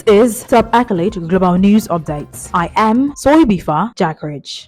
This is Top Accolade Global News Updates. I am Soybifa Jackridge.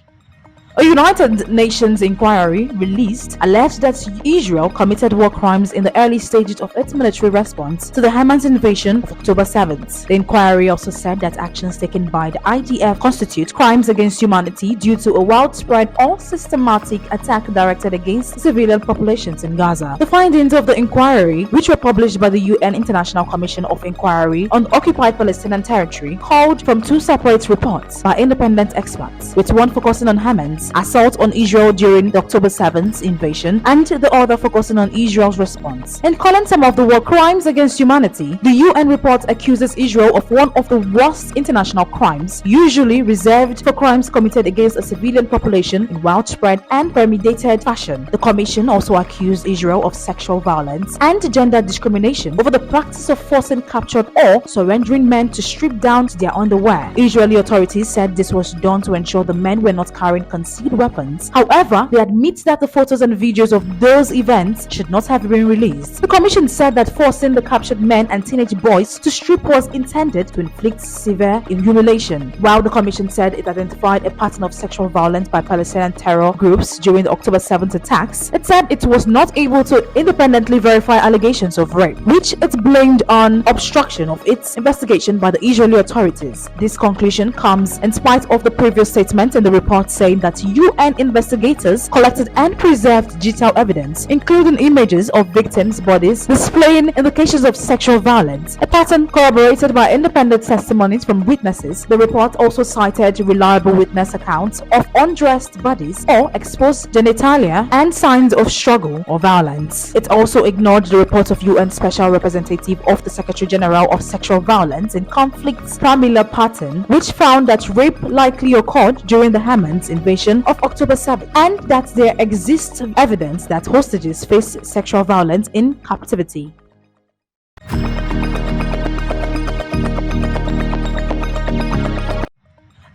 A United Nations inquiry released alleged that Israel committed war crimes in the early stages of its military response to the Hamas invasion of October 7th. The inquiry also said that actions taken by the IDF constitute crimes against humanity due to a widespread or systematic attack directed against civilian populations in Gaza. The findings of the inquiry, which were published by the UN International Commission of Inquiry on Occupied Palestinian Territory, called from two separate reports by independent experts, with one focusing on Hamas assault on Israel during the October 7th invasion and the other focusing on Israel's response. In calling some of the war crimes against humanity, the UN report accuses Israel of one of the worst international crimes, usually reserved for crimes committed against a civilian population in widespread and premeditated fashion. The commission also accused Israel of sexual violence and gender discrimination over the practice of forcing captured or surrendering men to strip down to their underwear. Israeli authorities said this was done to ensure the men were not carrying concealed weapons. However, they admit that the photos and videos of those events should not have been released. The commission said that forcing the captured men and teenage boys to strip was intended to inflict severe humiliation. While the commission said it identified a pattern of sexual violence by Palestinian terror groups during the October 7th attacks, it said it was not able to independently verify allegations of rape, which it blamed on obstruction of its investigation by the Israeli authorities. This conclusion comes in spite of the previous statement in the report saying that UN investigators collected and preserved digital evidence, including images of victims' bodies displaying indications of sexual violence, a pattern corroborated by independent testimonies from witnesses. The report also cited reliable witness accounts of undressed bodies or exposed genitalia and signs of struggle or violence. It also ignored the report of UN Special Representative of the Secretary General of Sexual Violence in Conflicts, Pramila Patten, which found that rape likely occurred during the Hamas invasion of October 7th, and that there exists evidence that hostages face sexual violence in captivity.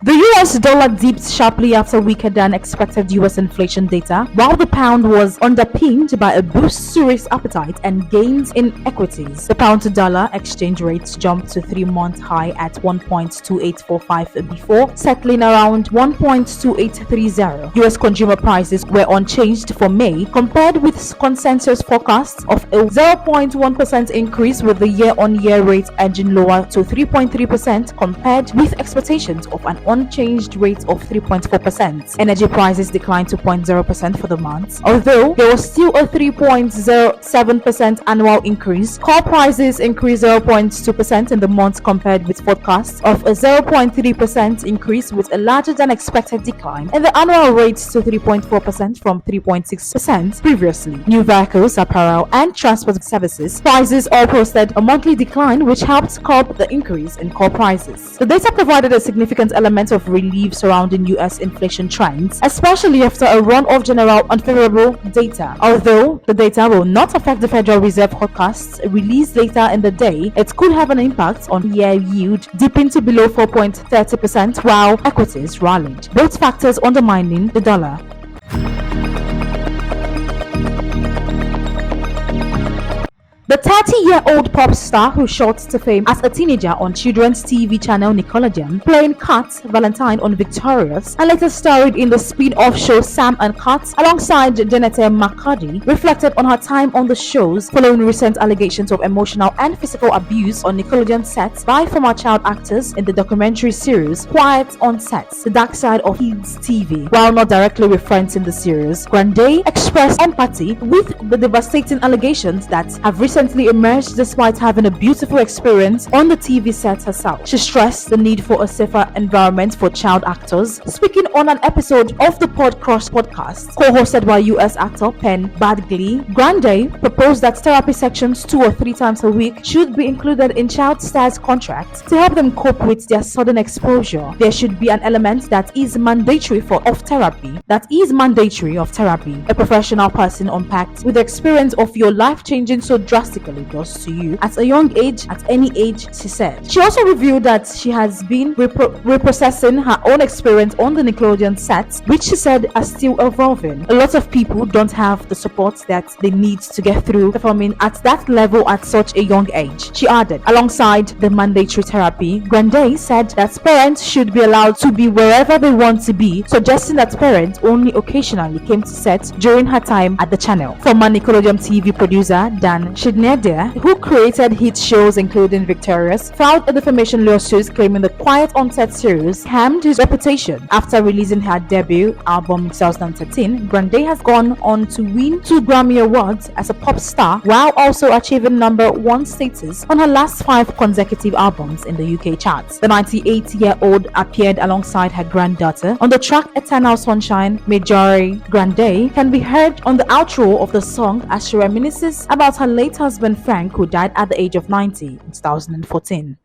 The US dollar dipped sharply after weaker than expected US inflation data, while the pound was underpinned by a boost to risk appetite and gains in equities. The pound to dollar exchange rate jumped to 3-month high at 1.2845 before settling around 1.2830. US consumer prices were unchanged for May compared with consensus forecasts of a 0.1% increase, with the year-on-year rate edging lower to 3.3% compared with expectations of an unchanged rate of 3.4%. Energy prices declined to 0.0% for the month, although there was still a 3.07% annual increase. Core prices increased 0.2% in the month compared with forecasts of a 0.3% increase, with a larger than expected decline in the annual rate to 3.4% from 3.6% previously. New vehicles, apparel, and transport services prices all posted a monthly decline, which helped curb the increase in core prices. The data provided a significant element of relief surrounding US inflation trends, especially after a run of general unfavorable data. Although the data will not affect the Federal Reserve forecasts released later in the day, it could have an impact on year yield dipping to below 4.30%, while equities rallied, both factors undermining the dollar. The 30-year-old pop star who shot to fame as a teenager on children's TV channel Nickelodeon, playing Kat Valentine on Victorious, and later starred in the spin-off show Sam and Kat alongside Janette McCurdy, reflected on her time on the shows following recent allegations of emotional and physical abuse on Nickelodeon sets by former child actors in the documentary series Quiet on Set: The Dark Side of Kids TV. While not directly referencing the series, Grande expressed empathy with the devastating allegations that have recently emerged despite having a beautiful experience on the TV set herself. She stressed the need for a safer environment for child actors. Speaking on an episode of the Podcross podcast, co-hosted by US actor Penn Badgley, Grande proposed that therapy sections 2 or 3 times a week should be included in child stars' contracts to help them cope with their sudden exposure. There should be an element that is mandatory of therapy. A professional person unpacked with the experience of your life changing so drastically sarcastically does to you at a young age, at any age, she said. She also revealed that she has been reprocessing her own experience on the Nickelodeon set, which she said are still evolving. A lot of people don't have the support that they need to get through performing at that level at such a young age, she added. Alongside the mandatory therapy, Grande said that parents should be allowed to be wherever they want to be, suggesting that parents only occasionally came to set during her time at the channel. Former Nickelodeon TV producer Dan Schneider, who created hit shows including Victorious, filed a defamation lawsuit claiming the Quiet on Set series harmed his reputation. After releasing her debut album in 2013, Grande has gone on to win 2 Grammy Awards as a pop star, while also achieving #1 status on her last 5 consecutive albums in the UK charts. The 98-year-old appeared alongside her granddaughter on the track Eternal Sunshine. Marjorie Grande can be heard on the outro of the song as she reminisces about her late husband Frank, who died at the age of 90 in 2014.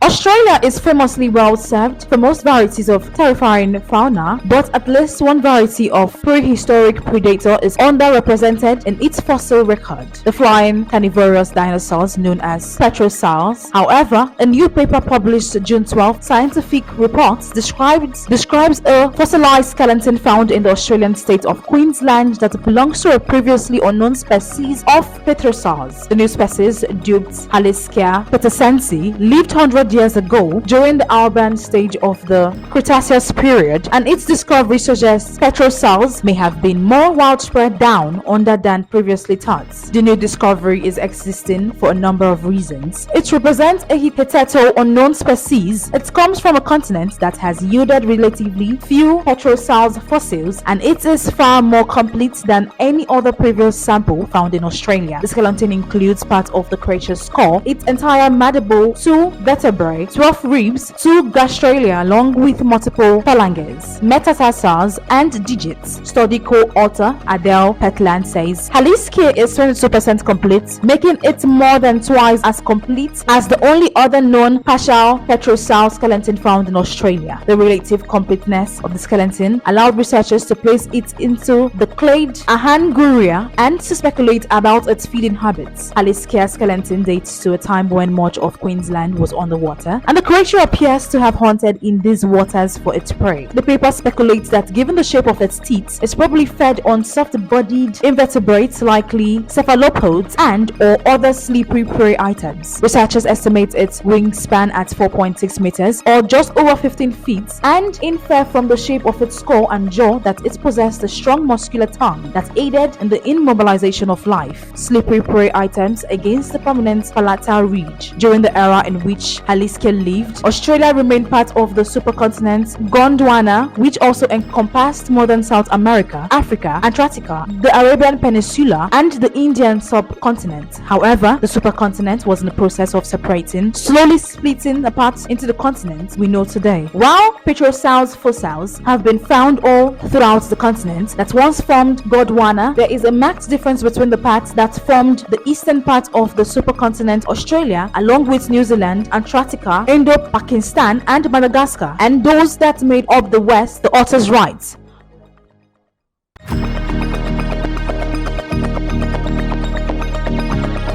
Australia is famously well served for most varieties of terrifying fauna, but at least one variety of prehistoric predator is underrepresented in its fossil record: the flying carnivorous dinosaurs known as petrosaurs. However, a new paper published June 12 scientific report describes a fossilized skeleton found in the Australian state of Queensland that belongs to a previously unknown species of petrosaurs. The new species, dubbed Haliskia petersensi, lived 100 years ago during the Albian stage of the Cretaceous period, and its discovery suggests petrosaurs may have been more widespread down under than previously thought. The new discovery is existing for a number of reasons. It represents a hitherto unknown species. It comes from a continent that has yielded relatively few petrosaurs fossils, and it is far more complete than any other previous sample found in Australia. The skeleton includes part of the creature's skull, its entire mandible, 2 vertebrae, 12 ribs, 2 gastralia along with multiple phalanges, metatarsals, and digits. Study co-author Adele Petland says Haliskia is 22% complete, making it more than twice as complete as the only other known partial petrosaur skeleton found in Australia. The relative completeness of the skeleton allowed researchers to place it into the clade Ahanguria and to speculate about its feeding habits. Haliskia skeleton dates to a time when much of Queensland was underwater, and the creature appears to have hunted in these waters for its prey. The paper speculates that given the shape of its teeth, it's probably fed on soft-bodied invertebrates, likely cephalopods and or other slippery prey items. Researchers estimate its wingspan at 4.6 meters or just over 15 feet and infer from the shape of its skull and jaw that it possessed a strong muscular tongue that aided in the immobilization of life slippery prey items against the prominent palatal ridge. During the era in which Haliskia lived, Australia remained part of the supercontinent Gondwana, which also encompassed modern South America, Africa, Antarctica, the Arabian Peninsula, and the Indian subcontinent. However, the supercontinent was in the process of separating, slowly splitting apart into the continent we know today. While petrosaurs fossils have been found all throughout the continent that once formed Gondwana, there is a marked difference between the parts that formed the eastern part of the supercontinent Australia, along with New Zealand, Antarctica, Indo-Pakistan, and Madagascar, and those that made up the West, the author's writes.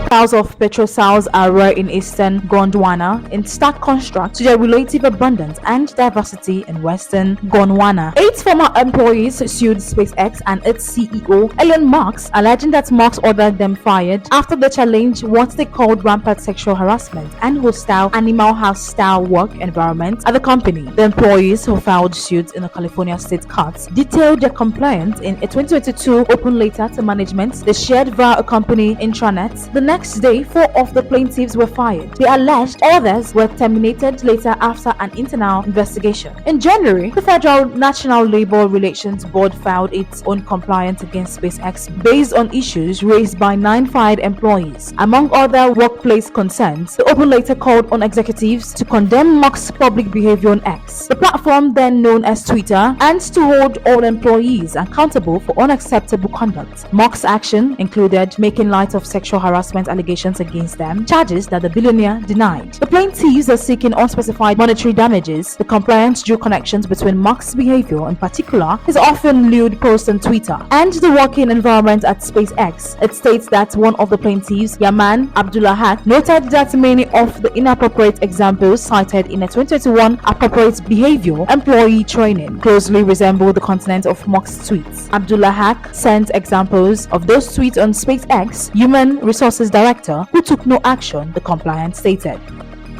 Piles of petrosaurs are rare in eastern Gondwana, in stark contrast to their relative abundance and diversity in western Gondwana. 8 former employees sued SpaceX and its CEO Elon Musk, alleging that Musk ordered them fired after they challenged what they called rampant sexual harassment and hostile animal-hostile work environment at the company. The employees, who filed suit in the California state courts, detailed their complaints in a 2022 open letter to management they shared via a company intranet. The next day, 4 of the plaintiffs were fired. They alleged others were terminated later after an internal investigation. In January, the Federal National Labor Relations Board filed its own complaint against SpaceX based on issues raised by 9 fired employees. Among other workplace concerns, the open letter called on executives to condemn Musk's public behavior on X, the platform then known as Twitter, and to hold all employees accountable for unacceptable conduct. Musk's action included making light of sexual harassment allegations against them, charges that the billionaire denied. The plaintiffs are seeking unspecified monetary damages. The complaints drew connections between Musk's behavior, in particular his often lewd posts on Twitter, and the working environment at SpaceX. It states that one of the plaintiffs, Yaman Abdullah Haq, noted that many of the inappropriate examples cited in a 2021 appropriate behavior employee training closely resemble the content of Musk's tweets. Abdullah Haq sent examples of those tweets on SpaceX Human Resources Director, who took no action, the complaint stated.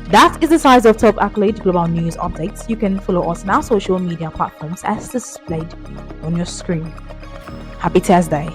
That is the size of top accolade global news updates. You can follow us on our social media platforms as displayed on your screen. Happy Thursday.